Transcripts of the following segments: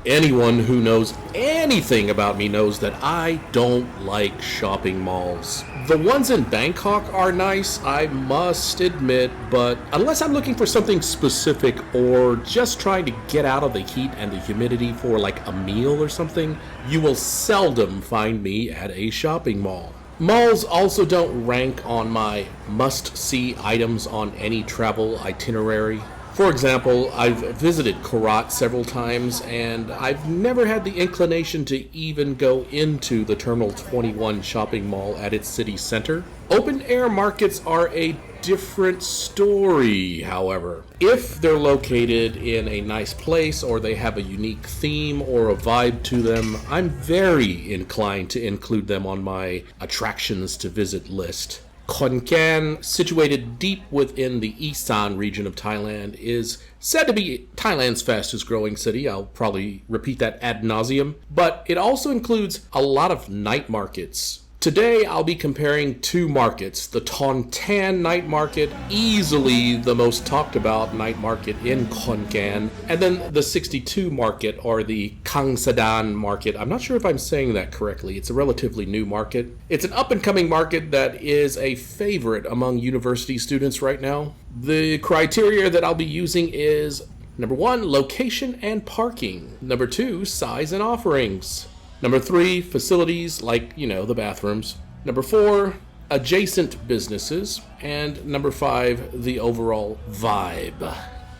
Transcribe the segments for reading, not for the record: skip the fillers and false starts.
Anyone who knows anything about me knows that I don't like shopping malls. The ones in Bangkok are nice, I must admit, but unless I'm looking for something specific or just trying to get out of the heat and the humidity for like a meal or something, you will seldom find me at a shopping mall. Malls also don't rank on my must-see items on any travel itinerary. For example, I've visited Korat several times, and I've never had the inclination to even go into the Terminal 21 shopping mall at its city center. Open-air markets are a different story, however. If they're located in a nice place, or they have a unique theme or a vibe to them, I'm very inclined to include them on my attractions to visit list. Khon Kaen, situated deep within the Isan region of Thailand, is said to be Thailand's fastest growing city. I'll probably repeat that ad nauseum. But it also includes a lot of night markets. Today I'll be comparing two markets, the Ton Tann night market, easily the most talked about night market in Khon Kaen, and then the 62 market, or the Kangsadan market. I'm not sure if I'm saying that correctly. It's a relatively new market. It's an up-and-coming market that is a favorite among university students right now. The criteria that I'll be using is, number 1, location and parking. Number 2, size and offerings. Number 3, facilities like, the bathrooms. Number 4, adjacent businesses. And number 5, the overall vibe.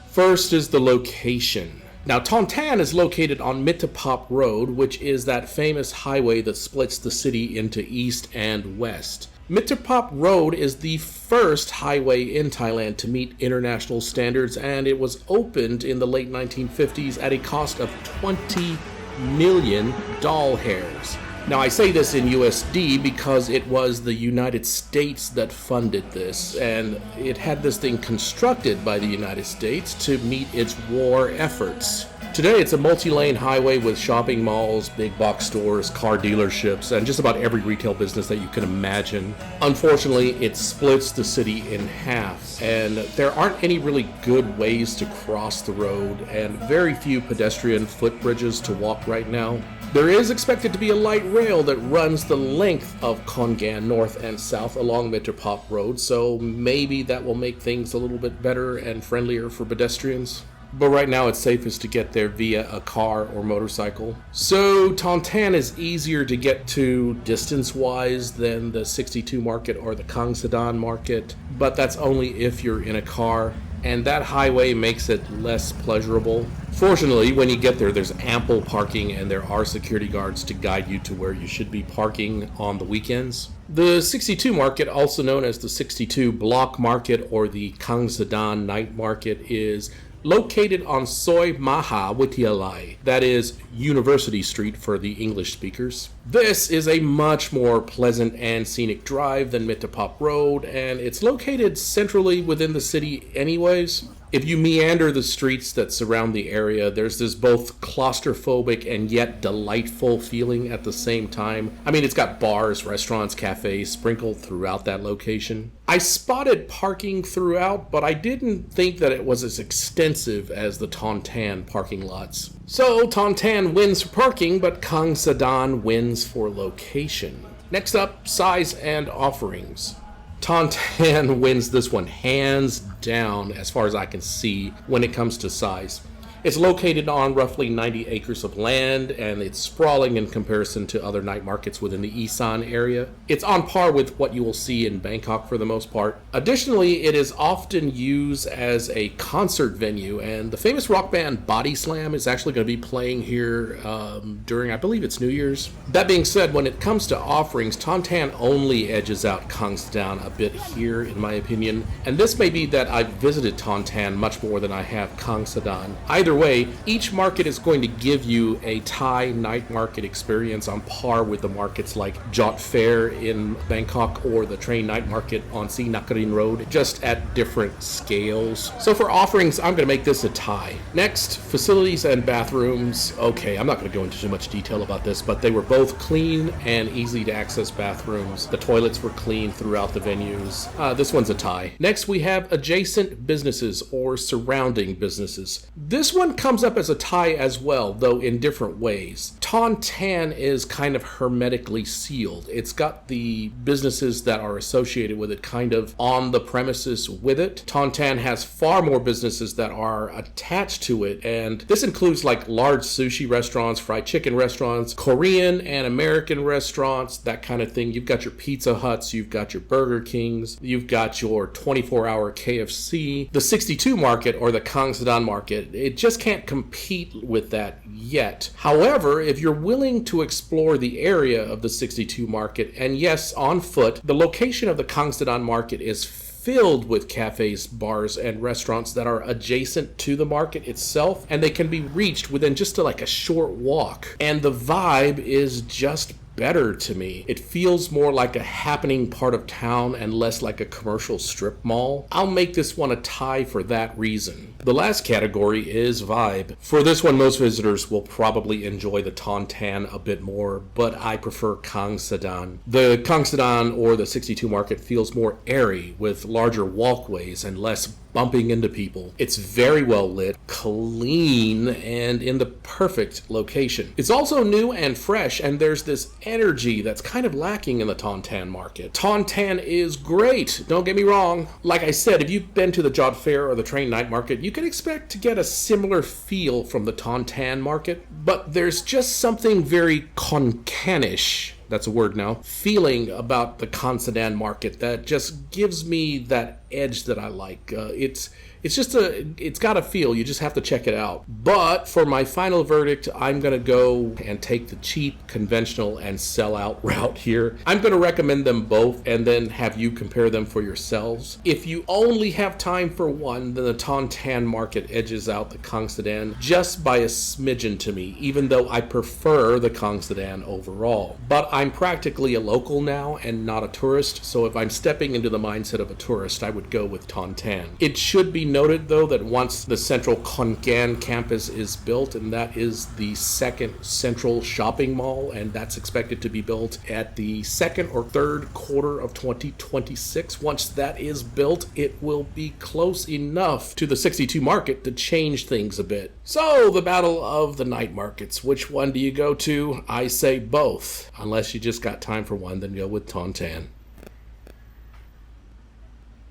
First is the location. Now, Ton Tann is located on Mittraphap Road, which is that famous highway that splits the city into east and west. Mittraphap Road is the first highway in Thailand to meet international standards, and it was opened in the late 1950s at a cost of 20 million doll hairs. Now, I say this in USD because it was the United States that funded this, and it had this thing constructed by the United States to meet its war efforts. Today, it's a multi-lane highway with shopping malls, big box stores, car dealerships, and just about every retail business that you can imagine. Unfortunately, it splits the city in half, and there aren't any really good ways to cross the road, and very few pedestrian footbridges to walk right now. There is expected to be a light rail that runs the length of Khon Kaen north and south along Mittraphap Road, so maybe that will make things a little bit better and friendlier for pedestrians. But right now it's safest to get there via a car or motorcycle. So Ton Tann is easier to get to distance-wise than the 62 market or the Kangsadan market, but that's only if you're in a car, and that highway makes it less pleasurable. Fortunately, when you get there, there's ample parking and there are security guards to guide you to where you should be parking on the weekends. The 62 market, also known as the 62 block market or the Kangsadan night market, is located on Soi Maha, Witthayalai, that is University Street for the English speakers. This is a much more pleasant and scenic drive than Mittraphap Road, and it's located centrally within the city anyways. If you meander the streets that surround the area, there's this both claustrophobic and yet delightful feeling at the same time. I mean, it's got bars, restaurants, cafes sprinkled throughout that location. I spotted parking throughout, but I didn't think that it was as extensive as the Ton Tann parking lots. So Ton Tann wins for parking, but Kangsadan wins for location. Next up, size and offerings. Ton Tann wins this one hands down as far as I can see when it comes to size. It's located on roughly 90 acres of land, and it's sprawling in comparison to other night markets within the Isan area. It's on par with what you will see in Bangkok for the most part. Additionally, it is often used as a concert venue, and the famous rock band Body Slam is actually going to be playing here during, I believe it's New Year's. That being said, when it comes to offerings, Ton Tann only edges out Kangsadan a bit here, in my opinion, and this may be that I've visited Ton Tann much more than I have Kangsadan. Either Either way, each market is going to give you a Thai night market experience on par with the markets like Jot Fair in Bangkok or the train night market on C Nakarin Road, just at different scales. So for offerings, I'm going to make this a Thai. Next, facilities and bathrooms. Okay, I'm not going to go into too much detail about this, but they were both clean and easy to access bathrooms. The toilets were clean throughout the venues. This one's a Thai. Next, we have adjacent businesses or surrounding businesses. This one comes up as a Thai as well, though in different ways. Ton Tann is kind of hermetically sealed. It's got the businesses that are associated with it kind of on the premises with it. Ton Tann has far more businesses that are attached to it, and this includes like large sushi restaurants, fried chicken restaurants, Korean and American restaurants, that kind of thing. You've got your Pizza Huts, you've got your Burger Kings, you've got your 24-hour KFC. The 62 market or the Kangsadan market, it just can't compete with that yet. However, if you're willing to explore the area of the 62 market, and yes, on foot, the location of the Kangsadan market is filled with cafes, bars, and restaurants that are adjacent to the market itself, and they can be reached within just like a short walk. And the vibe is just better to me. It feels more like a happening part of town and less like a commercial strip mall. I'll make this one a Thai for that reason. The last category is vibe. For this one, most visitors will probably enjoy the Ton Tann a bit more, but I prefer Kangsadan. The Kangsadan or the 62 market feels more airy with larger walkways and less bumping into people. It's very well lit, clean, and in the perfect location. It's also new and fresh, and there's this energy that's kind of lacking in the Ton Tann market. Ton Tann is great, don't get me wrong. Like I said, if you've been to the Jot Fair or the train night market, you can expect to get a similar feel from the Ton Tann market, but there's just something very Khon Kaenish, that's a word now, feeling about the Kangsadan market that just gives me that edge that I like. It's got a feel. You just have to check it out. But for my final verdict, I'm going to go and take the cheap, conventional, and sell-out route here. I'm going to recommend them both and then have you compare them for yourselves. If you only have time for one, then the Ton Tann market edges out the Kangsadan just by a smidgen to me, even though I prefer the Kangsadan overall. But I'm practically a local now and not a tourist, so if I'm stepping into the mindset of a tourist, I would go with Ton Tann. It should be noted, though, that once the central Khon Kaen campus is built, and that is the second central shopping mall, and that's expected to be built at the second or third quarter of 2026. Once that is built, it will be close enough to the 62 market to change things a bit. So, the battle of the night markets. Which one do you go to? I say both. Unless you just got time for one, then go with Ton Tann.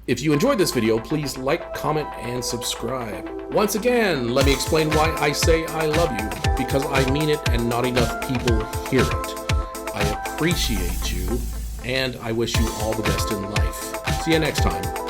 If you enjoyed this video, please like, comment, and subscribe. Once again, let me explain why I say I love you. Because I mean it and not enough people hear it. I appreciate you, and I wish you all the best in life. See you next time.